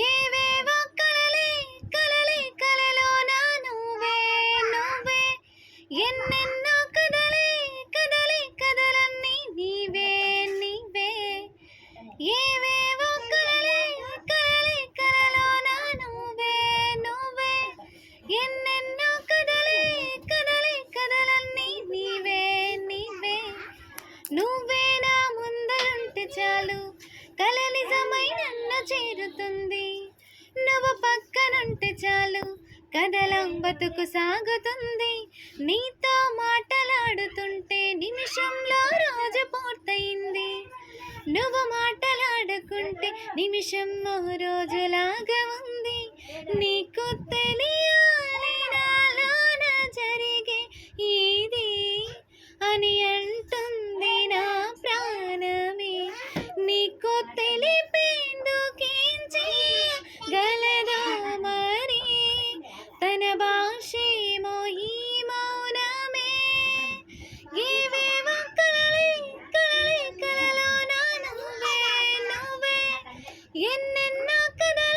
ఏవేవో కలలే కలలే కలలోన నువ్వే నువ్వే ఎన్నెన్నో కదలే కదలే కదలన్నీ నీవే నీవే ఏవేవో కలలే కలలే కలలోన నువ్వే నువ్వే ఎన్నెన్నో కదలే కదలే కదలన్నీ నీవే నీవే నువ్వే నా ముందరుంటే చాలు కల నిజమై నన్ను చేరుతుంది నువ్వు పక్కనుంటే చాలు కదలం బతుకు సాగుతుంది నీతో మాటలాడుతుంటే నిమిషంలో రోజు పూర్తయింది నువ్వు మాటలాడుకుంటే నిమిషం రోజులాగా ఉంది నీకు తెలియాలి నాలోన జరిగే ఇది అని అంటుంది నా ప్రాణమే నీకు తెలిపేందుకేం చేయగలదో మరి తన భాషేమో ఈ మౌనమే ఏవేవో కలలే కలలే కలలోన నువ్వే నువ్వే ఎన్నెన్నో కదలే